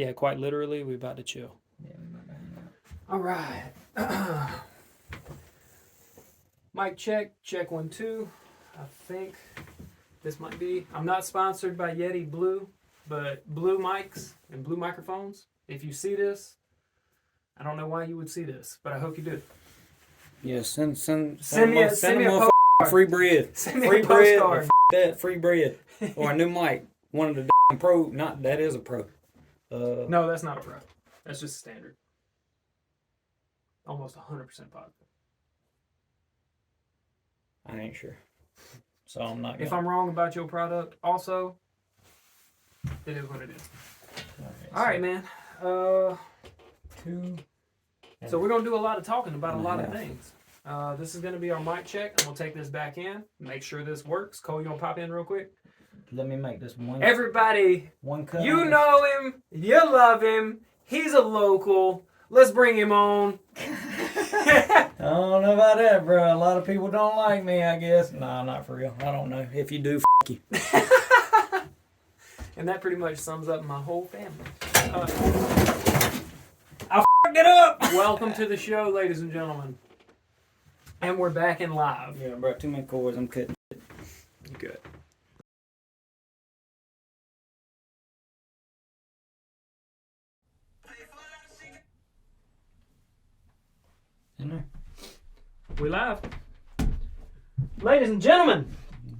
Yeah, quite literally, we about to chill. Yeah, we about to hang out. All right. Mic check 1 2. I think this might be. I'm not sponsored by Yeti Blue, but Blue mics and Blue microphones. If you see this, I don't know why you would see this, but I hope you do. Yeah, send me a postcard. Free bread. Send me Free a bread. postcard. That free bread or a new mic. One of the pro. Not that is a pro. No, that's not a pro. That's just standard. Almost 100% positive. I ain't sure. So I'm not. If I'm wrong about your product, also, it is what it is. All right, man. So we're gonna do a lot of talking about a lot of things. This is gonna be our mic check. I'm gonna take this back in, make sure this works. Cole, you gonna pop in real quick? Let me make this one. Everybody, one cut. you know him, you love him. He's a local. Let's bring him on. I don't know about that, bro. A lot of people don't like me, I guess. Nah, not for real. I don't know. If you do, you. And that pretty much sums up my whole family. I f***ed it up. Welcome to the show, ladies and gentlemen. And we're back in live. Yeah, bro. Too many cords. I'm cutting. Good. In there. We live. Ladies and gentlemen.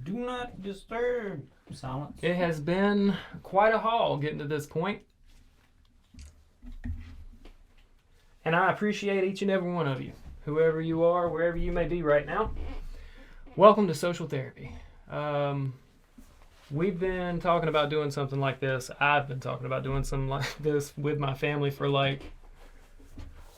Do not disturb. Silence. It has been quite a haul getting to this point. And I appreciate each and every one of you. Whoever you are, wherever you may be right now. Welcome to Social Therapy. We've been talking about doing something like this. I've been talking about doing something like this with my family for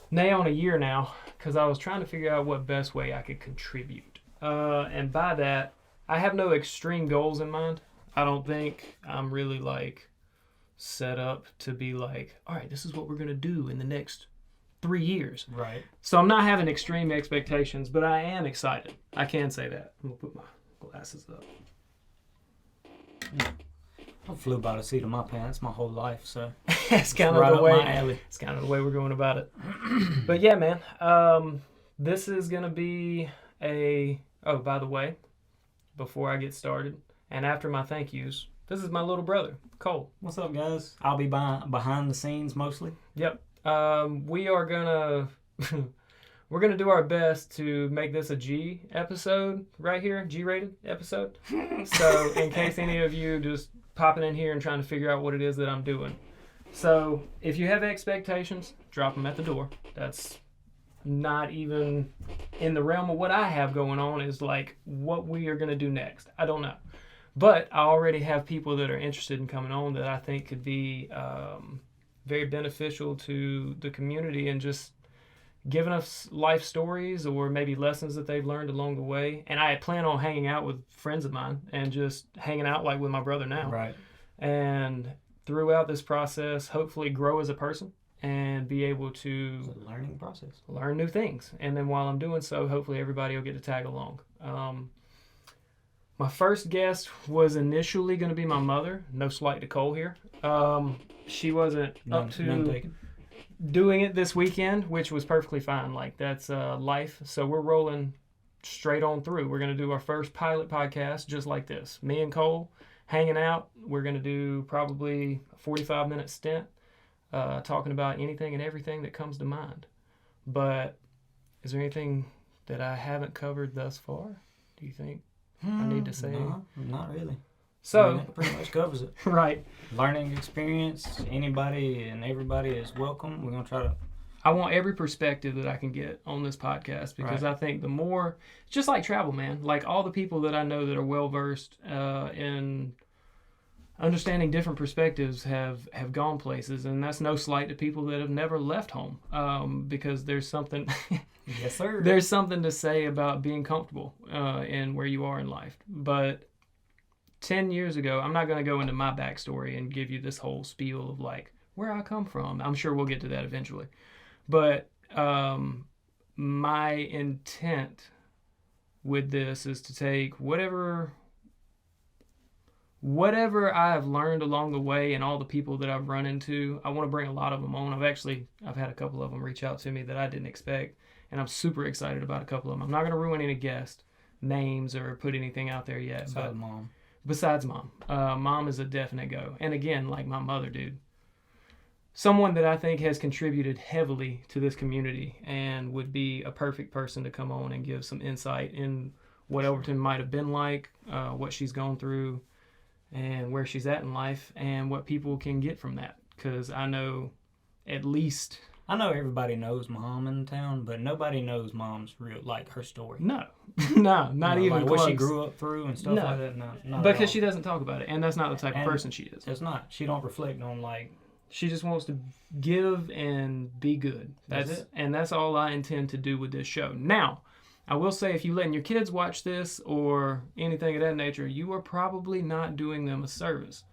nigh on a year now. Because I was trying to figure out what best way I could contribute. And by that, I have no extreme goals in mind. I don't think I'm really set up to be all right, this is what we're going to do in the next 3 years. Right. So I'm not having extreme expectations, but I am excited. I can say that. I'm going to put my glasses up. I flew by the seat of my pants my whole life, so it's kind of the way. It's kind of the way we're going about it. But yeah, man. This is going to be oh, by the way, before I get started, and after my thank yous, this is my little brother, Cole. What's up, guys? I'll be behind the scenes mostly. Yep. We are gonna we're gonna do our best to make this a G episode right here, G-rated episode. So in case any of you just popping in here and trying to figure out what it is that I'm doing. So if you have expectations, drop them at the door. That's not even in the realm of what I have going on is what we are going to do next. I don't know. But I already have people that are interested in coming on that I think could be very beneficial to the community and just giving us life stories or maybe lessons that they've learned along the way. And I plan on hanging out with friends of mine and just hanging out with my brother now. Right. And throughout this process, hopefully grow as a person. And be able to It's a learning process. Learn new things. And then while I'm doing so, hopefully everybody will get to tag along. My first guest was initially going to be my mother. No slight to Cole here. She wasn't up to doing it this weekend, which was perfectly fine. That's life. So we're rolling straight on through. We're going to do our first pilot podcast just like this. Me and Cole hanging out. We're going to do probably a 45-minute stint. Talking about anything and everything that comes to mind. But is there anything that I haven't covered thus far? Do you think I need to say? No, not really. So that pretty much covers it. Right. Learning experience. Anybody and everybody is welcome. We're gonna try to. I want every perspective that I can get on this podcast because I think the more, just like travel, man. All the people that I know that are well versed in understanding different perspectives have gone places, and that's no slight to people that have never left home, because there's something yes, sir. There's something to say about being comfortable in where you are in life. But 10 years ago, I'm not going to go into my backstory and give you this whole spiel of where I come from. I'm sure we'll get to that eventually. But my intent with this is to take whatever whatever I have learned along the way and all the people that I've run into, I want to bring a lot of them on. I've had a couple of them reach out to me that I didn't expect, and I'm super excited about a couple of them. I'm not going to ruin any guest names or put anything out there yet. Besides mom. Mom is a definite go. And again, like my mother, dude. Someone that I think has contributed heavily to this community and would be a perfect person to come on and give some insight in what Overton might have been like, what she's gone through, and where she's at in life, and what people can get from that. Because I know at least... I know everybody knows Mom in town, but nobody knows Mom's real, like, her story. No. No, not even like close. What she grew up through and stuff like that. No, not because she doesn't talk about it, and that's not the type of person she is. It's not. She don't reflect on, like... She just wants to give and be good. That's it. And that's all I intend to do with this show. Now, I will say, if you're letting your kids watch this or anything of that nature, you are probably not doing them a service.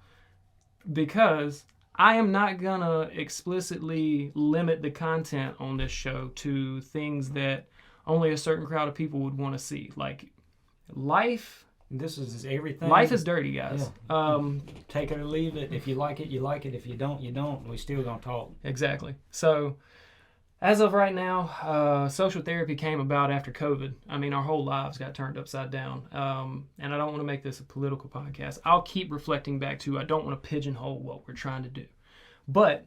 Because I am not going to explicitly limit the content on this show to things that only a certain crowd of people would want to see. Like, life... This is everything. Life is dirty, guys. Yeah. Take it or leave it. If you like it, you like it. If you don't, you don't. We still gonna talk. Exactly. So, as of right now, social therapy came about after COVID. I mean, our whole lives got turned upside down. And I don't want to make this a political podcast. I'll keep reflecting back to, I don't want to pigeonhole what we're trying to do. But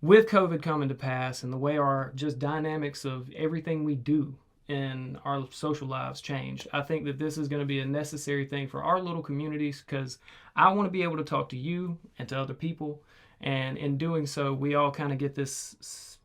with COVID coming to pass and the way our just dynamics of everything we do in our social lives changed, I think that this is going to be a necessary thing for our little communities, because I want to be able to talk to you and to other people, and in doing so, we all kind of get this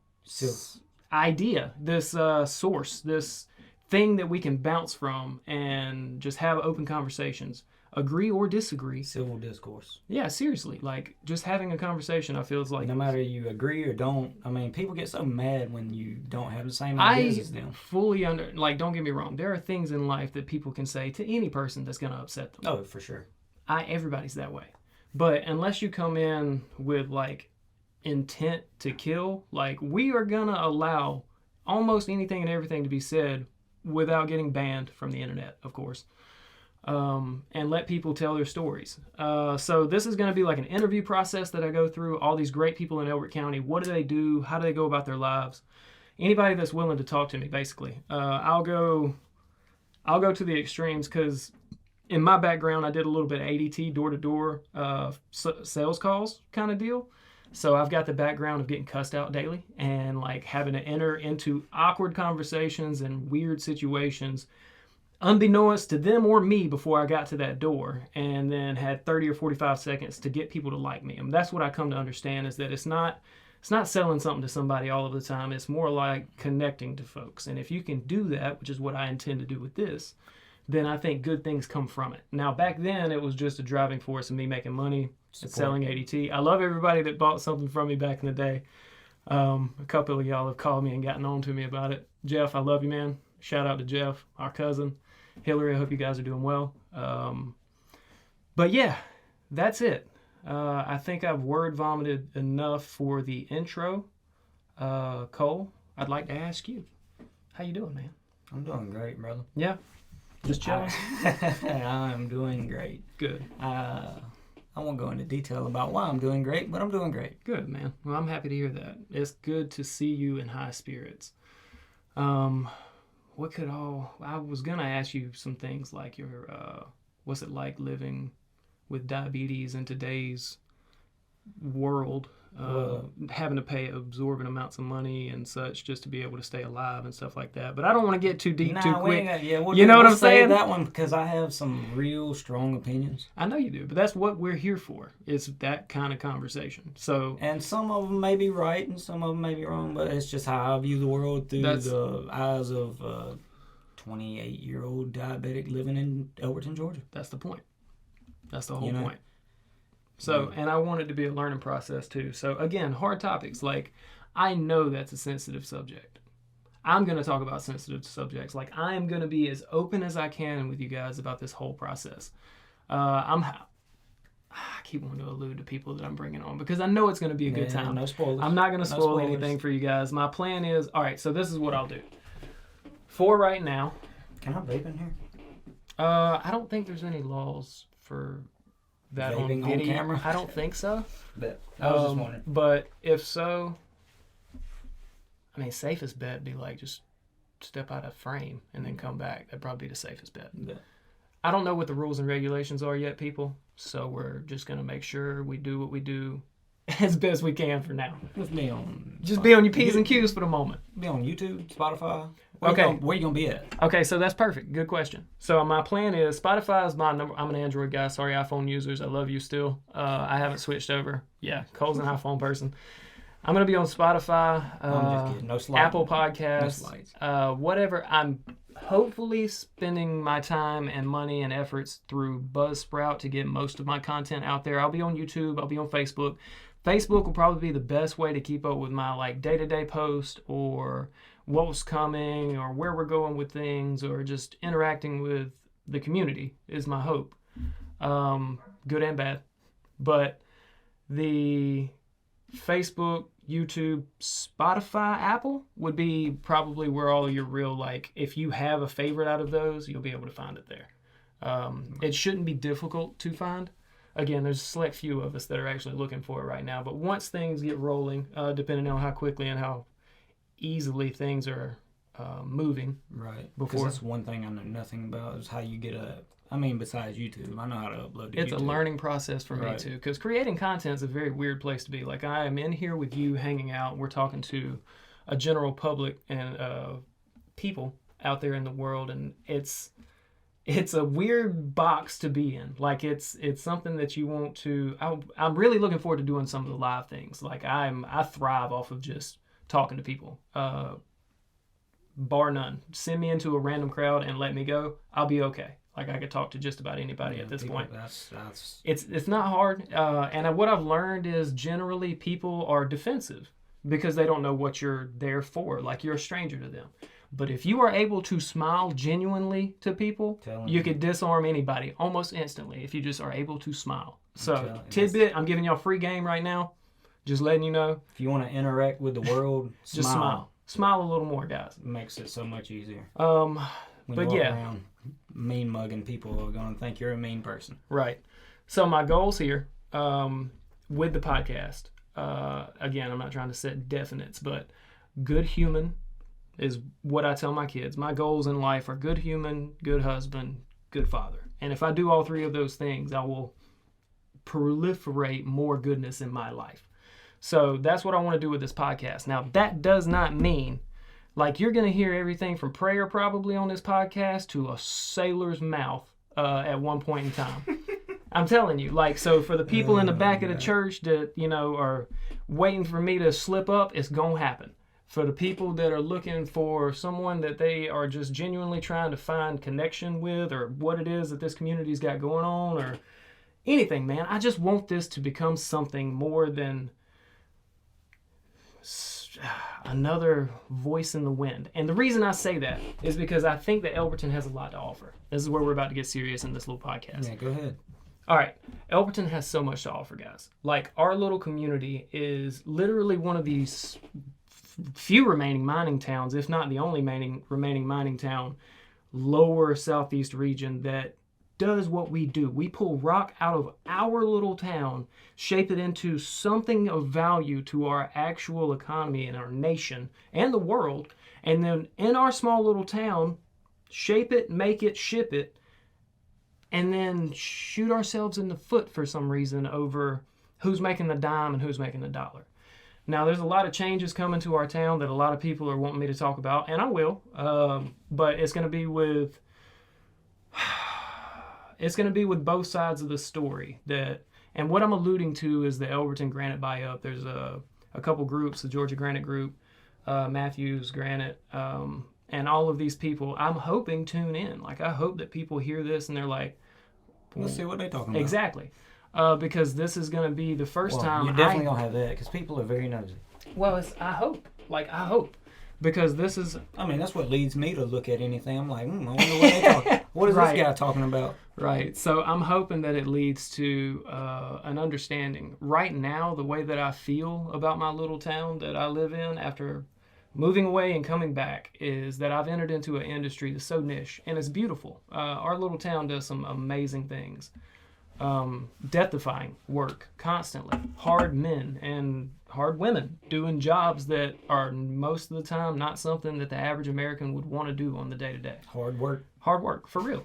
idea, this source, this thing that we can bounce from and just have open conversations. Agree or disagree. Civil discourse. Yeah, seriously. Like, just having a conversation, I feel is like... No matter you agree or don't. I mean, people get so mad when you don't have the same ideas as them. Fully don't get me wrong. There are things in life that people can say to any person that's going to upset them. Oh, for sure. Everybody's that way. But unless you come in with, like, intent to kill, like, we are going to allow almost anything and everything to be said without getting banned from the internet, of course. And let people tell their stories. So this is going to be like an interview process that I go through. All these great people in Elbert County. What do they do? How do they go about their lives? Anybody that's willing to talk to me, basically. I'll go to the extremes, because in my background, I did a little bit of ADT, door-to-door sales calls kind of deal. So I've got the background of getting cussed out daily and like having to enter into awkward conversations and weird situations unbeknownst to them or me before I got to that door, and then had 30 or 45 seconds to get people to like me. And that's what I come to understand, is that it's not selling something to somebody all of the time. It's more like connecting to folks. And if you can do that, which is what I intend to do with this, then I think good things come from it. Now, back then, it was just a driving force of me making money, selling ADT. I love everybody that bought something from me back in the day. A couple of y'all have called me and gotten on to me about it. Jeff, I love you, man. Shout out to Jeff, our cousin. Hillary, I hope you guys are doing well. But yeah, that's it. I think I've word vomited enough for the intro. Cole, I'd like to ask you, how you doing, man? I'm doing great, brother. Yeah? Just chilling? I'm doing great. Good. I won't go into detail about why I'm doing great, but I'm doing great. Good, man. Well, I'm happy to hear that. It's good to see you in high spirits. I was going to ask you some things like what's it like living with diabetes in today's world, having to pay absorbent amounts of money and such just to be able to stay alive and stuff like that. But I don't want to get too deep too quick. You know what I'm saying? That one, because I have some real strong opinions. I know you do, but that's what we're here for. It's that kind of conversation. So, and some of them may be right and some of them may be wrong, but it's just how I view the world through the eyes of a 28-year-old diabetic living in Elberton, Georgia. That's the point. That's the whole point. So, and I want it to be a learning process too. So again, hard topics. Like, I know that's a sensitive subject. I'm going to talk about sensitive subjects. Like, I am going to be as open as I can with you guys about this whole process. I keep wanting to allude to people that I'm bringing on because I know it's going to be a good time. No spoilers. I'm not going to spoil anything for you guys. My plan is, all right, so this is what I'll do. For right now. Can I vape in here? I don't think there's any laws for that on Vaping video. on camera? I don't think so. But I was just wondering. But if so, I mean, safest bet would be like just step out of frame and then come back. That'd probably be the safest bet. Yeah. I don't know what the rules and regulations are yet, people. So we're just going to make sure we do what we do as best we can for now. Just be on your P's and Q's for the moment. Be on YouTube, Spotify. Okay. Where you gonna be at? Okay, so that's perfect. Good question. So my plan is Spotify is my number. I'm an Android guy. Sorry, iPhone users. I love you still. I haven't switched over. Yeah, Cole's an iPhone person. I'm going to be on Spotify, I'm just kidding. No slides. Apple Podcasts, whatever. I'm hopefully spending my time and money and efforts through Buzzsprout to get most of my content out there. I'll be on YouTube. I'll be on Facebook. Facebook will probably be the best way to keep up with my like day-to-day post or what's coming or where we're going with things or just interacting with the community is my hope. Good and bad. But the Facebook, YouTube, Spotify, Apple would be probably where all your real, like, if you have a favorite out of those, you'll be able to find it there. It shouldn't be difficult to find. Again, there's a select few of us that are actually looking for it right now. But once things get rolling, depending on how quickly and how easily things are moving. Right. Because that's one thing I know nothing about is how you get besides YouTube, I know how to upload to It's YouTube. a learning process for me too, because creating content is a very weird place to be. Like I am in here with you, hanging out. We're talking to a general public and people out there in the world, and it's a weird box to be in. Like it's something that you want to. I'm really looking forward to doing some of the live things. Like I thrive off of just talking to people. Bar none. Send me into a random crowd and let me go. I'll be okay. Like I could talk to just about anybody at this point. It's not hard. And what I've learned is generally people are defensive because they don't know what you're there for. Like you're a stranger to them. But if you are able to smile genuinely to people, you could disarm anybody almost instantly if you just are able to smile. So tidbit, I'm giving y'all free game right now. Just letting you know. If you want to interact with the world, just smile. Smile a little more, guys. It makes it so much easier. But yeah. Around, mean mugging people are going to think you're a mean person. Right. So my goals here with the podcast, again, I'm not trying to set definites, but good human is what I tell my kids. My goals in life are good human, good husband, good father. And if I do all three of those things, I will proliferate more goodness in my life. So that's what I want to do with this podcast. Now, that does not mean, like, you're going to hear everything from prayer probably on this podcast to a sailor's mouth at one point in time. I'm telling you, like, so for the people in the back of the church that, you know, are waiting for me to slip up, it's going to happen. For the people that are looking for someone that they are just genuinely trying to find connection with or what it is that this community's got going on or anything, man, I just want this to become something more than another voice in the wind. And the reason I say that is because I think that Elberton has a lot to offer. This is where we're about to get serious in this little podcast. Yeah, go ahead. All right. Elberton has so much to offer, guys. Like, our little community is literally one of these few remaining mining towns, if not the only remaining mining town, lower southeast region that does what we do. We pull rock out of our little town, shape it into something of value to our actual economy and our nation and the world, and then in our small little town, shape it, make it, ship it, and then shoot ourselves in the foot for some reason over who's making the dime and who's making the dollar. Now, there's a lot of changes coming to our town that a lot of people are wanting me to talk about, and I will, but it's going to be with both sides of the story. And what I'm alluding to is the Elberton Granite buy-up. There's a couple groups, the Georgia Granite Group, Matthews Granite, and all of these people, I'm hoping tune in. Like, I hope that people hear this and they're like, let's see what they're talking about. Exactly. Because this is going to be the first time. You're definitely going to have that because people are very nosy. Well, I hope. Because this is... I mean, that's what leads me to look at anything. I'm like, I wonder what they talking. What is this guy talking about? Right. So I'm hoping that it leads to an understanding. Right now, the way that I feel about my little town that I live in after moving away and coming back is that I've entered into an industry that's so niche and it's beautiful. Our little town does some amazing things. death-defying work constantly. Hard men and hard women doing jobs that are most of the time not something that the average American would want to do on the day-to-day. Hard work. Hard work, for real.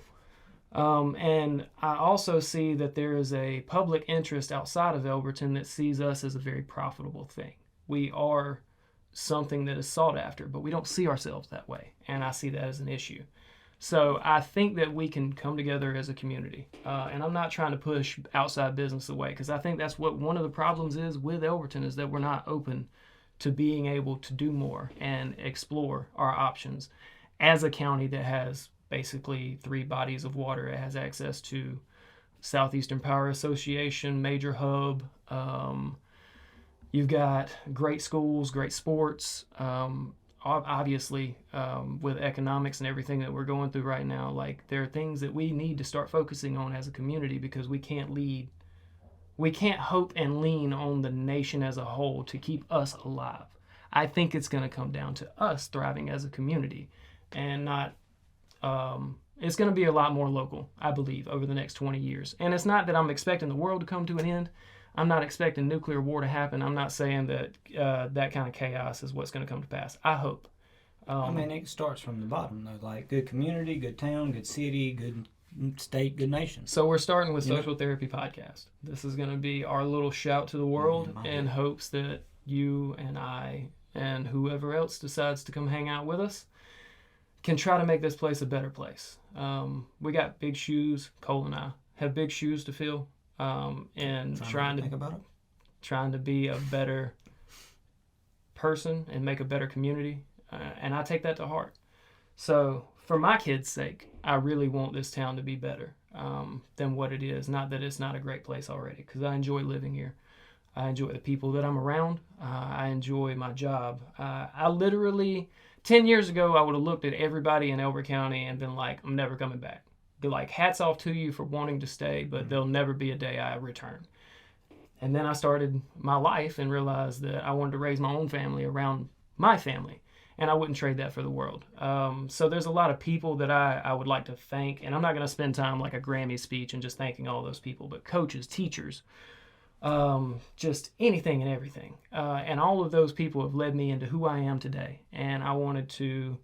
And I also see that there is a public interest outside of Elberton that sees us as a very profitable thing. We are something that is sought after, but we don't see ourselves that way. And I see that as an issue. So I think that we can come together as a community. And I'm not trying to push outside business away, because I think that's what one of the problems is with Elberton, is that we're not open to being able to do more and explore our options as a county that has basically 3 bodies of water. It has access to Southeastern Power Association, major hub. You've got great schools, great sports. Obviously, with economics and everything that we're going through right now, like, there are things that we need to start focusing on as a community, because we can't hope and lean on the nation as a whole to keep us alive. I think it's going to come down to us thriving as a community, and not, it's going to be a lot more local, I believe, over the next 20 years. And it's not that I'm expecting the world to come to an end. I'm not expecting nuclear war to happen. I'm not saying that that kind of chaos is what's going to come to pass. I hope. I mean, it starts from the bottom, though. Like, good community, good town, good city, good state, good nation. So we're starting with Social Therapy Podcast. This is going to be our little shout to the world in hopes that you and I and whoever else decides to come hang out with us can try to make this place a better place. We got big shoes. Cole and I have big shoes to fill. And trying to be a better person and make a better community. And I take that to heart. So for my kids' sake, I really want this town to be better than what it is. Not that it's not a great place already, because I enjoy living here. I enjoy the people that I'm around. I enjoy my job. I literally, 10 years ago, I would have looked at everybody in Elbert County and been like, I'm never coming back. Be like, hats off to you for wanting to stay, but there'll never be a day I return. And then I started my life and realized that I wanted to raise my own family around my family, and I wouldn't trade that for the world. So there's a lot of people that I would like to thank, and I'm not going to spend time like a Grammy speech and just thanking all those people, but coaches, teachers, just anything and everything. And all of those people have led me into who I am today, and I wanted to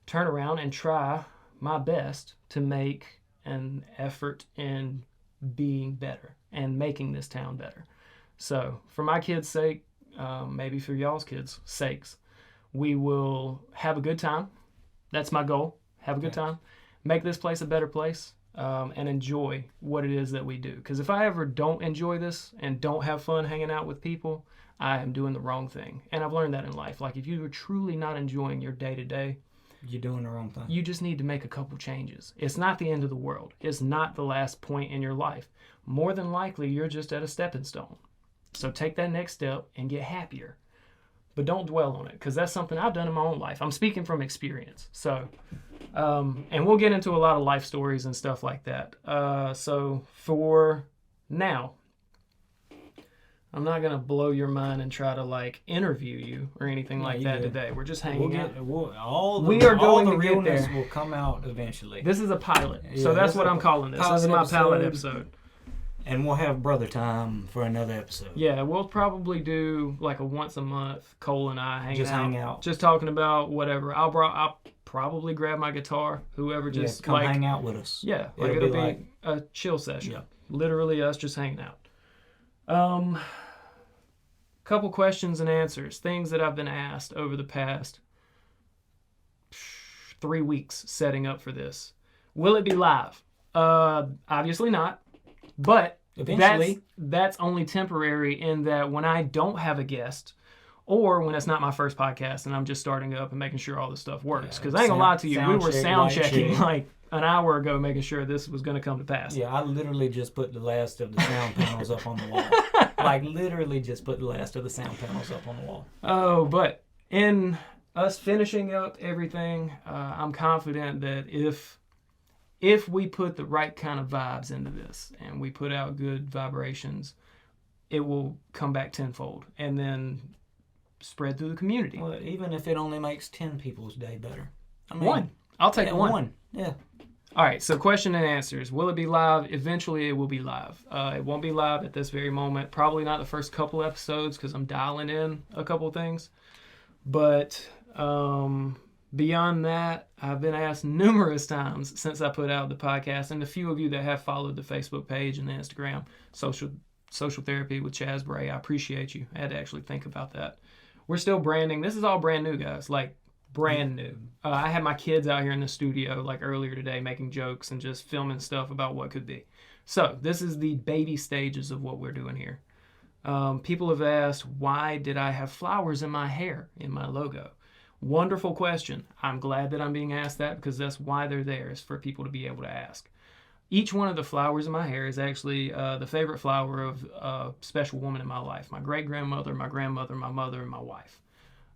turn around and try my best to make an effort in being better and making this town better. So for my kids' sake, maybe for y'all's kids' sakes, we will have a good time. That's my goal. Have a good time. Make this place a better place, and enjoy what it is that we do. Because if I ever don't enjoy this and don't have fun hanging out with people, I am doing the wrong thing. And I've learned that in life. Like, if you are truly not enjoying your day-to-day, you're doing the wrong thing. You just need to make a couple changes. It's not the end of the world. It's not the last point in your life. More than likely, you're just at a stepping stone. So take that next step and get happier. But don't dwell on it, because that's something I've done in my own life. I'm speaking from experience. So, and we'll get into a lot of life stories and stuff like that. So for now, I'm not going to blow your mind and try to like interview you or anything like that today. We're just hanging out. All the realness will come out eventually. This is a pilot. So that's what I'm calling this. This is my pilot episode. And we'll have brother time for another episode. Yeah, we'll probably do like a once a month, Cole and I hang out. Just talking about whatever. I'll probably grab my guitar, whoever just come hang out with us. Yeah, like it'll be a chill session. Yeah. Literally us just hanging out. Couple questions and answers, things that I've been asked over the past 3 weeks setting up for this. Will it be live? Obviously not, but eventually that's only temporary, in that when I don't have a guest, or when it's not my first podcast and I'm just starting up and making sure all this stuff works. Because I ain't gonna lie to you, we were sound checking like an hour ago, making sure this was going to come to pass. Yeah, I literally just put the last of the sound panels up on the wall. Like, literally just put the last of the sound panels up on the wall. Oh, but in us finishing up everything, I'm confident that if we put the right kind of vibes into this and we put out good vibrations, it will come back tenfold and then spread through the community. Well, even if it only makes 10 people's day better. I mean, one. I'll take one. Yeah. All right, so question and answers. Will it be live? Eventually, it will be live. It won't be live at this very moment. Probably not the first couple episodes because I'm dialing in a couple things. But beyond that, I've been asked numerous times since I put out the podcast, and the few of you that have followed the Facebook page and the Instagram, social therapy with Chaz Bray, I appreciate you. I had to actually think about that. We're still branding. This is all brand new, guys. Like, brand new. I had my kids out here in the studio like earlier today making jokes and just filming stuff about what could be. So this is the baby stages of what we're doing here. People have asked, why did I have flowers in my hair in my logo? Wonderful question. I'm glad that I'm being asked that because that's why they're there, is for people to be able to ask. Each one of the flowers in my hair is actually the favorite flower of a special woman in my life. My great-grandmother, my grandmother, my mother, and my wife.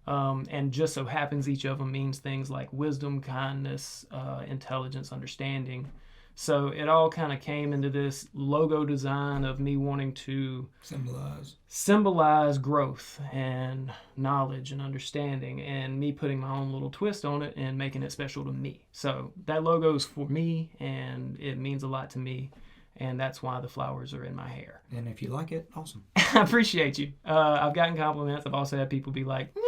And just so happens each of them means things like wisdom, kindness, intelligence, understanding. So it all kind of came into this logo design of me wanting to symbolize growth and knowledge and understanding, and me putting my own little twist on it and making it special to me. So that logo is for me, and it means a lot to me. And that's why the flowers are in my hair. And if you like it, awesome. I appreciate you. I've gotten compliments. I've also had people be like, meh.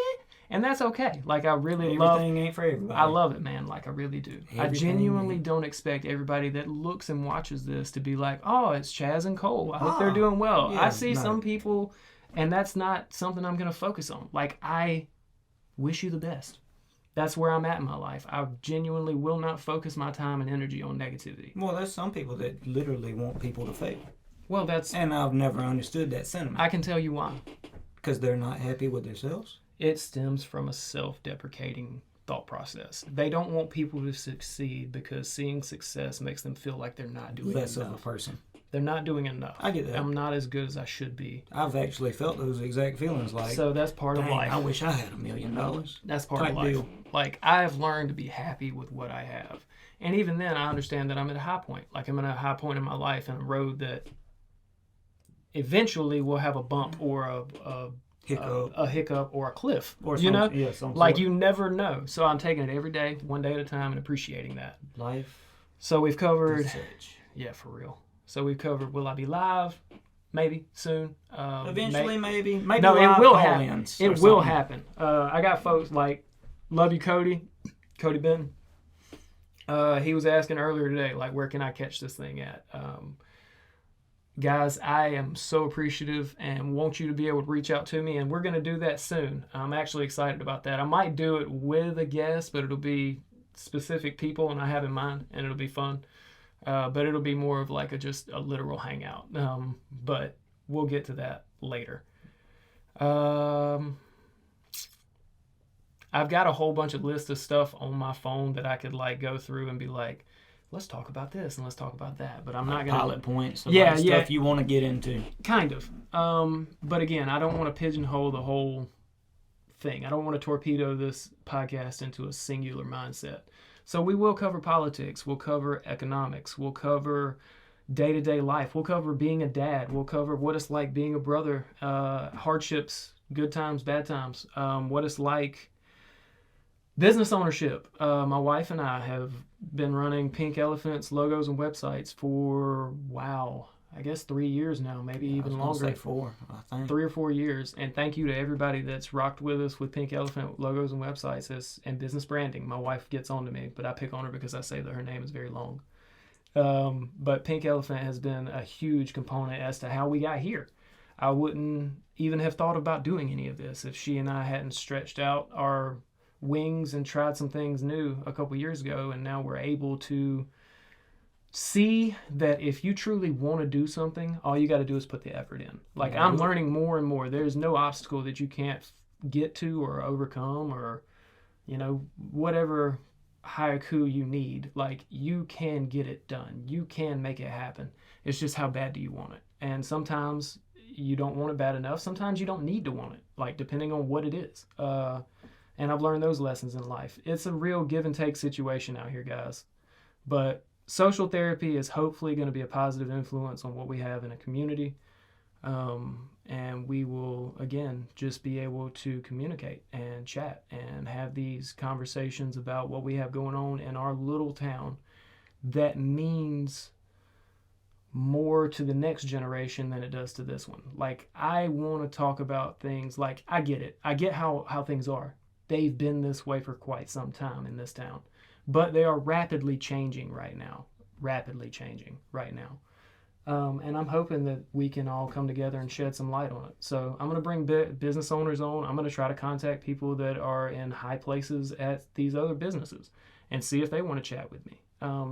And that's okay. Like, I really love... Everything ain't for everybody. I love it, man. Like, I really do. I genuinely don't expect everybody that looks and watches this to be like, oh, it's Chaz and Cole. I hope they're doing well. Yeah, I see some people, and that's not something I'm going to focus on. Like, I wish you the best. That's where I'm at in my life. I genuinely will not focus my time and energy on negativity. Well, there's some people that literally want people to fail. Well, that's... And I've never understood that sentiment. I can tell you why. Because they're not happy with themselves? It stems from a self-deprecating thought process. They don't want people to succeed because seeing success makes them feel like they're not doing less enough. Of a person. They're not doing enough. I get that. I'm not as good as I should be. I've actually felt those exact feelings. Like, so that's part of life. I wish I had $1 million. That's part of life. Deal. Like, I have learned to be happy with what I have. And even then, I understand that I'm at a high point. Like, I'm at a high point in my life and a road that eventually will have a bump or a hiccup or a cliff, or you know, like you never know. So I'm taking it every day, one day at a time, and appreciating that life. So we've covered, yeah, for real. So we've covered. Will I be live? Maybe soon. Eventually, maybe. No, it will happen. It will happen. I got folks like love you, Cody Benton. He was asking earlier today, like, where can I catch this thing at? Guys, I am so appreciative and want you to be able to reach out to me, and we're going to do that soon. I'm actually excited about that. I might do it with a guest, but it'll be specific people and I have in mind, and it'll be fun. But it'll be more of like just a literal hangout. But we'll get to that later. I've got a whole bunch of list of stuff on my phone that I could like go through and be like, let's talk about this and let's talk about that. But I'm not going to... Pilot points. Stuff you want to get into. Kind of. But again, I don't want to pigeonhole the whole thing. I don't want to torpedo this podcast into a singular mindset. So we will cover politics. We'll cover economics. We'll cover day-to-day life. We'll cover being a dad. We'll cover what it's like being a brother, hardships, good times, bad times, what it's like... Business ownership. My wife and I have been running Pink Elephant's logos and websites for, I guess 3 years now, maybe even longer. Say 4, I think. 3 or 4 years. And thank you to everybody that's rocked with us with Pink Elephant logos and websites and business branding. My wife gets on to me, but I pick on her because I say that her name is very long. But Pink Elephant has been a huge component as to how we got here. I wouldn't even have thought about doing any of this if she and I hadn't stretched out our wings and tried some things new a couple years ago, and now we're able to see that if you truly want to do something, all you got to do is put the effort in. Like, I'm learning more and more. There's no obstacle that you can't get to or overcome, or, you know, whatever haiku you need. Like, you can get it done. You can make it happen. It's just how bad do you want it? And sometimes you don't want it bad enough. Sometimes you don't need to want it, like, depending on what it is. And I've learned those lessons in life. It's a real give and take situation out here, guys. But social therapy is hopefully going to be a positive influence on what we have in a community. And we will, again, just be able to communicate and chat and have these conversations about what we have going on in our little town that means more to the next generation than it does to this one. Like, I want to talk about things like, I get it. I get how things are. They've been this way for quite some time in this town. But they are rapidly changing right now. And I'm hoping that we can all come together and shed some light on it. So I'm going to bring business owners on. I'm going to try to contact people that are in high places at these other businesses and see if they want to chat with me.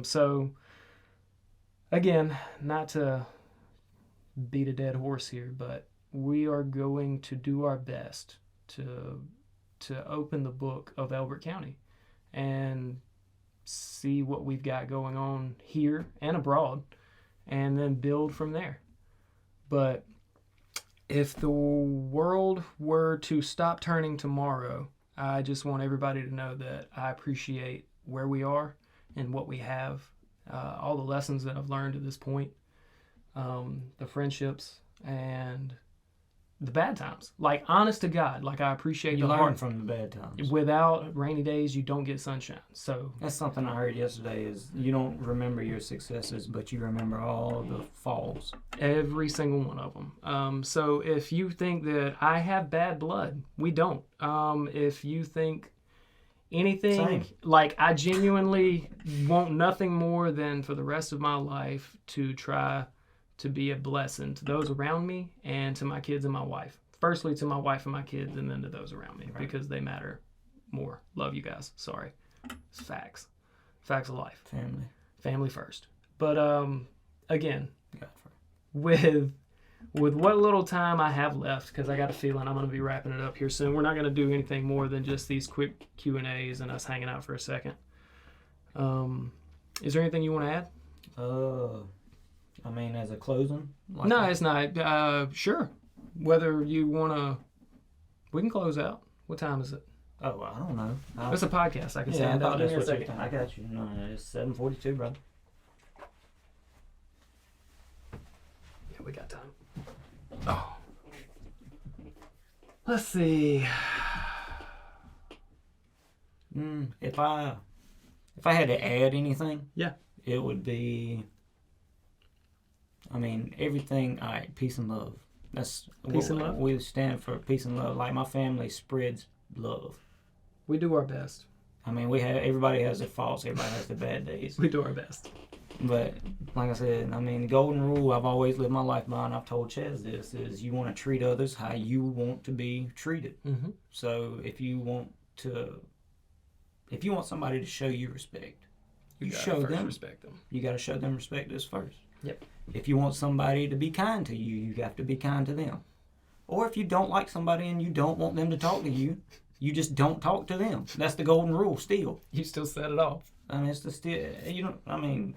So, again, not to beat a dead horse here, but we are going to do our best to open the book of Elbert County and see what we've got going on here and abroad, and then build from there. But if the world were to stop turning tomorrow, I just want everybody to know that I appreciate where we are and what we have, all the lessons that I've learned to this point, the friendships and the bad times. Like, honest to God, like, I appreciate you the learn hard from the bad times. Without rainy days, you don't get sunshine. So that's something I heard yesterday, is you don't remember your successes, but you remember all the falls. Every single one of them. So if you think that I have bad blood, we don't. If you think anything, Same. like, I genuinely want nothing more than for the rest of my life to try to be a blessing to those around me and to my kids and my wife. Firstly, to my wife and my kids, and then to those around me, because they matter more. Love you guys. Sorry. It's facts. Facts of life. Family first. But again, with what little time I have left, because I got a feeling I'm going to be wrapping it up here soon. We're not going to do anything more than just these quick Q&As and us hanging out for a second. Is there anything you want to add? I mean, as a closing? Like no, it's not. Sure. Whether you want to... We can close out. What time is it? Oh, I don't know. It's a podcast. I can say that. Give me a second. I got you. No, it's 7:42, brother. Yeah, we got time. Oh. Let's see. If I had to add anything, it would be... I mean, everything, all right, peace and love. That's peace and love? We stand for peace and love. Like, my family spreads love. We do our best. I mean, everybody has their faults. Everybody has their bad days. We do our best. But, like I said, I mean, the golden rule I've always lived my life by, and I've told Chaz this, is you want to treat others how you want to be treated. Mm-hmm. So, if you want somebody to show you respect, you show them respect them. You got to show them respect as first. Yep. If you want somebody to be kind to you, you have to be kind to them. Or if you don't like somebody and you don't want them to talk to you, you just don't talk to them. That's the golden rule still. You still set it off. I mean, it's the still, you don't, I mean.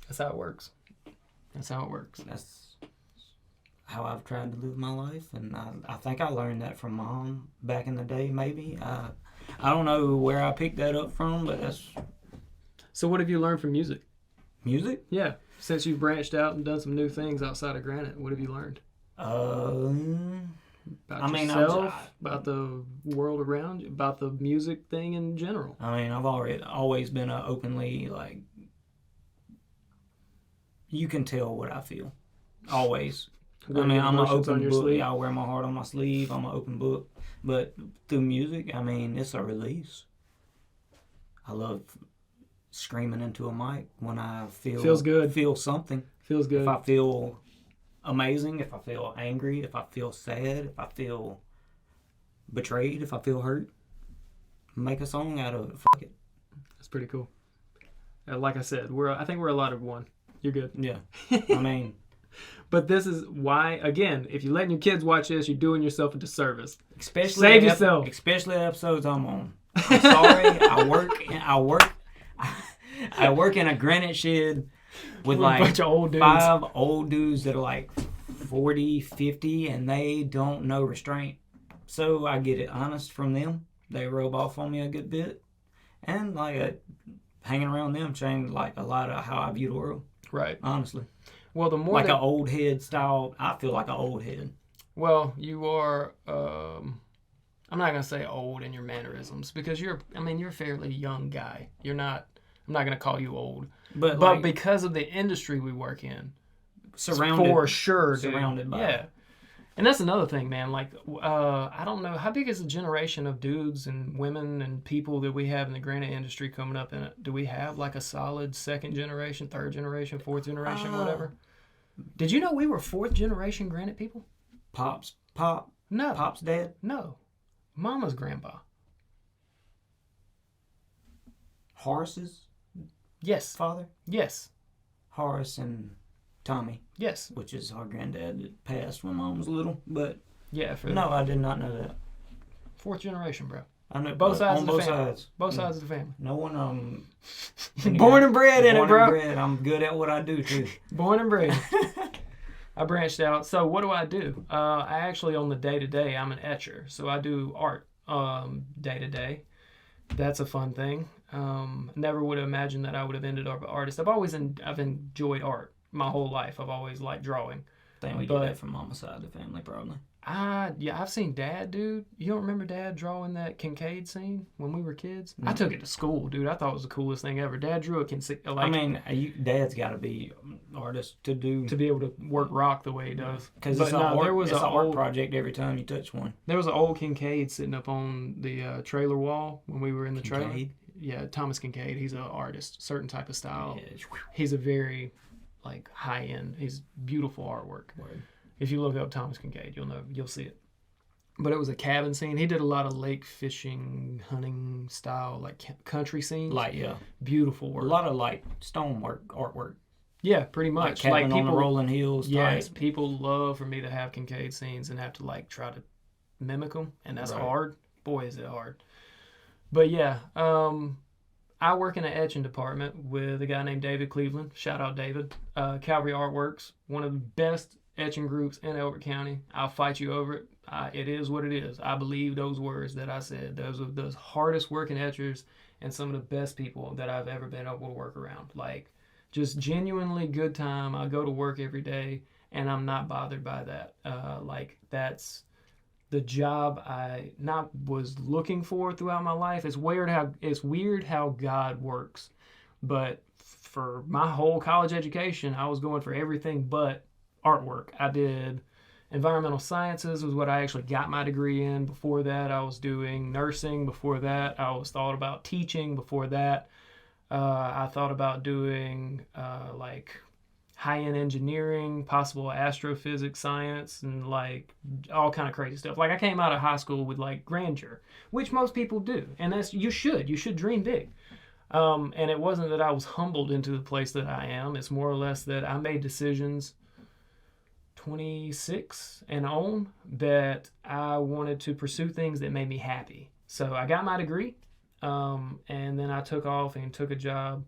That's how it works. That's how I've tried to live my life. And I think I learned that from Mom back in the day, maybe. I don't know where I picked that up from, but that's. So what have you learned from music? Music? Yeah. Since you've branched out and done some new things outside of Granite, what have you learned? About yourself, about the world around you, about the music thing in general. I mean, I've always been openly, like, you can tell what I feel. Always. I mean, I'm an open book. I wear my heart on my sleeve. I'm an open book. But through music, I mean, it's a release. I love screaming into a mic when I feels good. Feel something. Feels good. If I feel amazing, if I feel angry, if I feel sad, if I feel betrayed, if I feel hurt, make a song out of it. Fuck it. That's pretty cool. Like I said, I think we're a lot of one. You're good. Yeah. I mean, but this is why, again, if you're letting your kids watch this, you're doing yourself a disservice. Save yourself. Especially the episodes I'm on. I'm sorry. I work in a granite shed with like a bunch of old dudes. 5 old dudes that are like 40, 50, and they don't know restraint. So I get it honest from them. They rub off on me a good bit. And like hanging around them changed like a lot of how I view the world. Right. Honestly. Well, the more like an old head style, I feel like an old head. Well, you are, I'm not going to say old in your mannerisms because you're a fairly young guy. You're not, I'm not going to call you old. But like, because of the industry we work in. Surrounded. For sure, dude. Surrounded by. Yeah. And that's another thing, man. Like, I don't know. How big is the generation of dudes and women and people that we have in the granite industry coming up in it? Do we have like a solid second generation, third generation, fourth generation, whatever? Did you know we were fourth generation granite people? Pop? No. Pop's dad? No. Mama's grandpa. Horace's Yes. father? Yes. Horace and Tommy. Yes. Which is our granddad that passed when Mom was little. But yeah, no, I did not know that. Fourth generation, bro. I know both sides of the both family. Sides. Both sides of the family. No one born and bred in it, bro. Born and bred. I'm good at what I do too. Born and bred. I branched out. So what do? I actually, on the day-to-day, I'm an etcher. So I do art day-to-day. That's a fun thing. Never would have imagined that I would have ended up an artist. I've enjoyed art my whole life. I've always liked drawing. I think we get that from Mama's side of the family, probably. Yeah, I've seen Dad, dude. You don't remember Dad drawing that Kincaid scene when we were kids? No. I took it to school, dude. I thought it was the coolest thing ever. Dad drew a Kincaid. Dad's got to be an artist to be able to work rock the way he does. Because it's an art project every time you touch one. There was an old Kincaid sitting up on the trailer wall when we were in the trailer. Yeah, Thomas Kincaid. He's an artist, certain type of style. Yeah. He's a very high end. He's beautiful artwork. Word. If you look up Thomas Kincaid, you'll see it. But it was a cabin scene. He did a lot of lake fishing, hunting style, country scenes. Beautiful work. A lot of stonework, artwork. Yeah, pretty much. Cabin on the rolling hills. Yes, people love for me to have Kincaid scenes and have to try to mimic them, and that's hard. Boy, is it hard. But yeah, I work in an etching department with a guy named David Cleveland. Shout out David. Calvary Artworks, one of the best etching groups in Elbert County. I'll fight you over it. It is what it is. I believe those words that I said. Those are the hardest working etchers and some of the best people that I've ever been able to work around. Just genuinely good time. I go to work every day and I'm not bothered by that. That's the job I not was looking for throughout my life. It's weird how God works. But for my whole college education, I was going for everything but artwork. I did environmental sciences was what I actually got my degree in. Before that, I was doing nursing. Before that, I was thought about teaching. Before that, I thought about doing high-end engineering, possible astrophysics science, and all kind of crazy stuff. I came out of high school with grandeur, which most people do, and that's you should dream big. And it wasn't that I was humbled into the place that I am. It's more or less that I made decisions 26 and on that I wanted to pursue things that made me happy. So I got my degree, and then I took off and took a job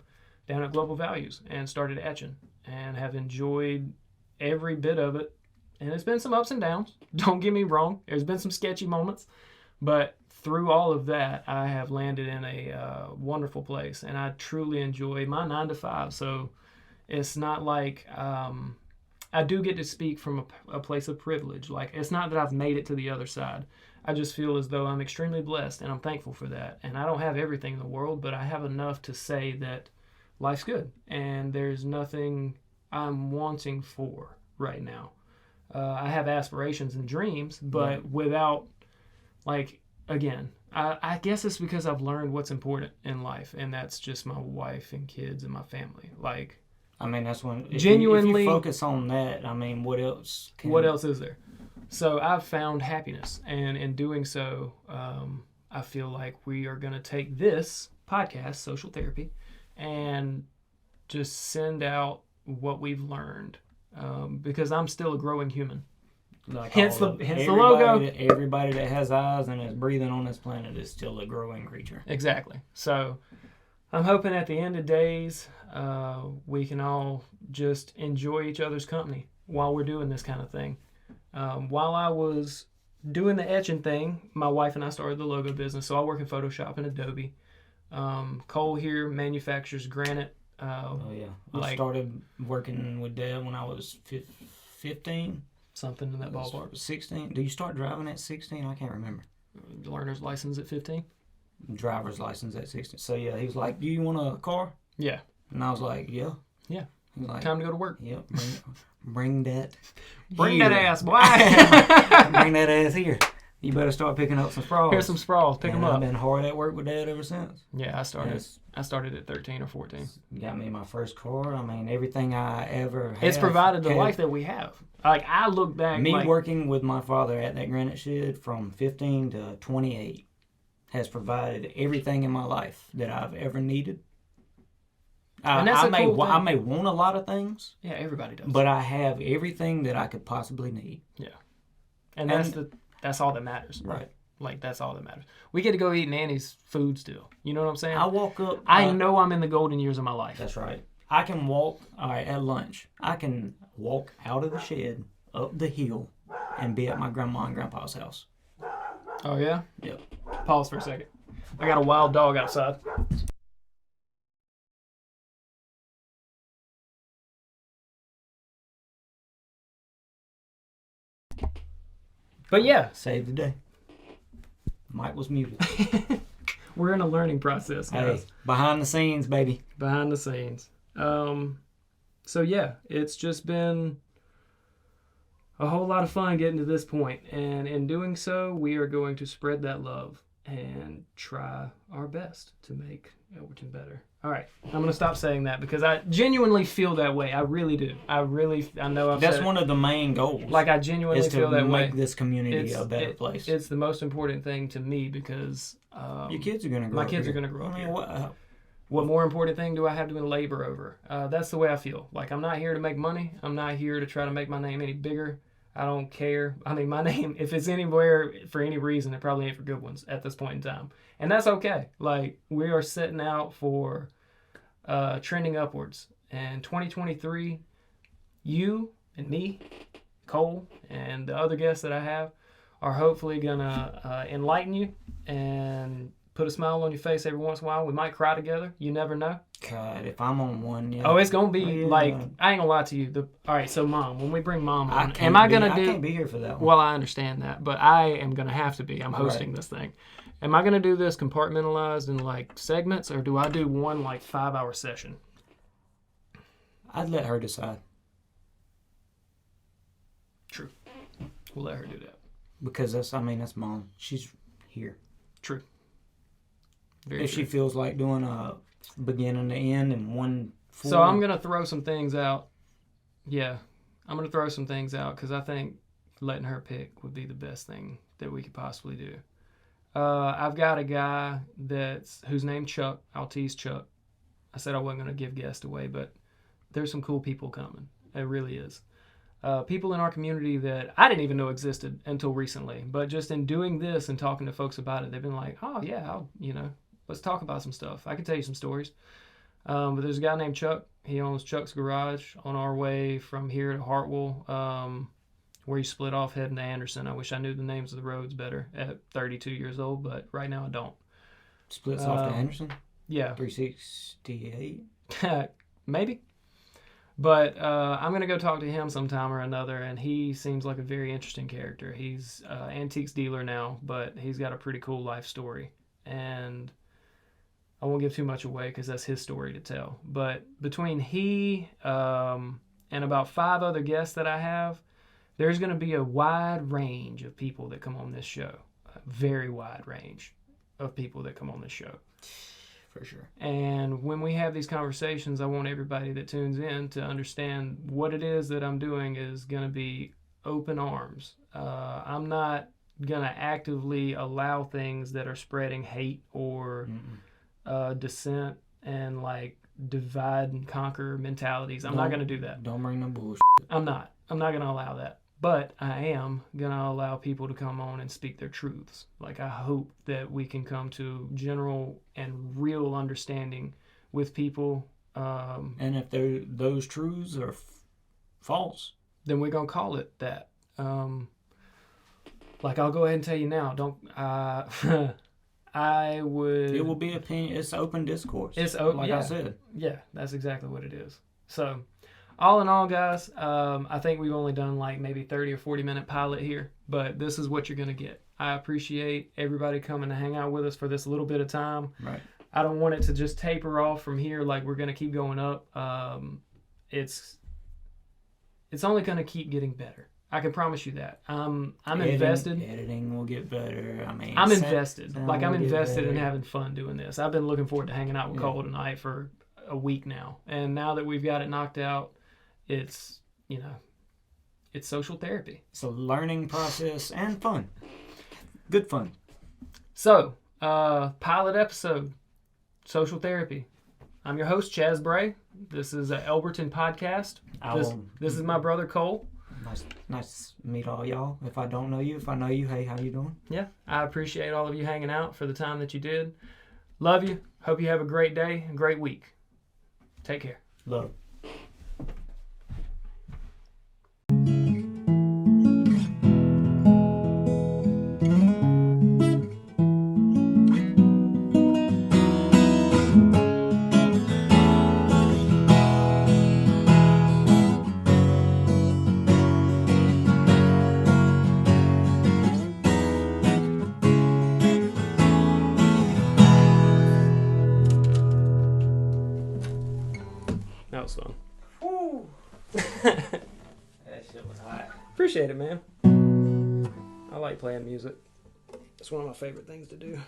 down at Global Values and started etching and have enjoyed every bit of it. And it's been some ups and downs. Don't get me wrong. There's been some sketchy moments, but through all of that, I have landed in a wonderful place, and I truly enjoy my 9 to 5. So it's not like I do get to speak from a place of privilege. It's not that I've made it to the other side. I just feel as though I'm extremely blessed, and I'm thankful for that. And I don't have everything in the world, but I have enough to say that life's good, and there's nothing I'm wanting for right now. I have aspirations and dreams, but without, again, I guess it's because I've learned what's important in life, and that's just my wife and kids and my family. That's when genuinely if you focus on that. What else? What else is there? So I've found happiness, and in doing so, I feel like we are going to take this podcast, Social Therapy, and just send out what we've learned, because I'm still a growing human. Hence the logo. Everybody that has eyes and is breathing on this planet is still a growing creature. Exactly. So I'm hoping at the end of days, we can all just enjoy each other's company while we're doing this kind of thing. While I was doing the etching thing, my wife and I started the logo business. So I work in Photoshop and Adobe. Cole here manufactures granite. I started working with Dad when I was 15. Something in that ballpark. 16. Do you start driving at 16? I can't remember. Learner's license at 15. Driver's license at 16. So yeah, he was like, "Do you want a car?" Yeah. And I was like, yeah. Yeah. He was like, time to go to work. Yep. Bring that. Bring here. that ass, boy. Bring that ass here. You better start picking up some sprawls. Here's some sprawls. Pick them up. I've been hard at work with Dad ever since. Yeah, I started at 13 or 14. Got me my first car. I mean, everything I ever had. It's provided the life that we have. Like, I look back. Me working with my father at that granite shed from 15 to 28 has provided everything in my life that I've ever needed. And that's I may want a lot of things. Yeah, everybody does. But I have everything that I could possibly need. Yeah. And that's all that matters. Right. Like, that's all that matters. We get to go eat Nanny's food still. You know what I'm saying? I walk up. I know I'm in the golden years of my life. That's right. I can walk, at lunch, I can walk out of the shed, up the hill, and be at my grandma and grandpa's house. Oh, yeah? Yep. Pause for a second. I got a wild dog outside. But yeah. Save the day. Mike was muted. We're in a learning process, guys. Hey, behind the scenes, baby. Behind the scenes. So yeah, it's just been a whole lot of fun getting to this point. And in doing so, we are going to spread that love and try our best to make Elberton better. All right, I'm going to stop saying that because I genuinely feel that way. I really do. I know I've That's said one of the main goals. Like, I genuinely feel that way. Is to make this community a better place. It's the most important thing to me because your kids are going to grow up. My kids are going to grow up here. What more important thing do I have to labor over? That's the way I feel. Like, I'm not here to make money. I'm not here to try to make my name any bigger. I don't care. I mean, my name, if it's anywhere for any reason, it probably ain't for good ones at this point in time. And that's okay. Like, we are setting out for trending upwards. And 2023, you and me, Cole, and the other guests that I have are hopefully going to enlighten you and put a smile on your face every once in a while. We might cry together. You never know. God, if I'm on one, yeah. Oh, it's going to be like, I ain't going to lie to you. All right, so Mom, when we bring Mom on, I can't be here for that one. Well, I understand that, but I am going to have to be. I'm hosting this thing. Am I going to do this compartmentalized in like segments, or do I do one like 5-hour session? I'd let her decide. True. We'll let her do that. Because that's Mom. She's here. True. If she feels like doing a beginning to end in one full... So I'm going to throw some things out. Yeah. I'm going to throw some things out because I think letting her pick would be the best thing that we could possibly do. I've got a guy whose name's Chuck. I'll tease Chuck. I said I wasn't going to give guests away, but there's some cool people coming. It really is. People in our community that I didn't even know existed until recently. But just in doing this and talking to folks about it, they've been like, oh, yeah, let's talk about some stuff. I can tell you some stories. But there's a guy named Chuck. He owns Chuck's Garage on our way from here to Hartwell, where you split off heading to Anderson. I wish I knew the names of the roads better at 32 years old, but right now I don't. Splits off to Anderson? Yeah. 368? Maybe. But I'm going to go talk to him sometime or another, and he seems like a very interesting character. He's an antiques dealer now, but he's got a pretty cool life story. And I won't give too much away because that's his story to tell. But between he and about 5 other guests that I have, there's going to be a wide range of people that come on this show. A very wide range of people that come on this show. For sure. And when we have these conversations, I want everybody that tunes in to understand what it is that I'm doing is going to be open arms. I'm not going to actively allow things that are spreading hate or dissent and like divide and conquer mentalities. I'm not going to do that. Don't bring no bullshit. I'm not going to allow that. But I am going to allow people to come on and speak their truths. Like, I hope that we can come to general and real understanding with people. And if those truths are false, then we're going to call it that. Like, I'll go ahead and tell you now. I would... It will be opinion. It's open discourse. It's open, like I said. Yeah, that's exactly what it is. So... all in all, guys, I think we've only done like maybe 30 or 40-minute pilot here, but this is what you're going to get. I appreciate everybody coming to hang out with us for this little bit of time. Right. I don't want it to just taper off from here. Like we're gonna keep going up. It's only gonna keep getting better. I can promise you that. I'm invested. Editing will get better. I mean, I'm invested. Like I'm invested in better. having fun doing this. I've been looking forward to hanging out with Cole tonight for a week now, and now that we've got it knocked out, it's it's social therapy. It's a learning process and fun. Good fun. So, pilot episode, social therapy. I'm your host, Chaz Bray. This is a Elberton podcast. This is my brother, Cole. Nice to meet all y'all. If I don't know you, if I know you, hey, how you doing? Yeah, I appreciate all of you hanging out for the time that you did. Love you. Hope you have a great day, a great week. Take care. Love. That was fun. Woo. That shit was hot. Appreciate it, man. I like playing music. It's one of my favorite things to do.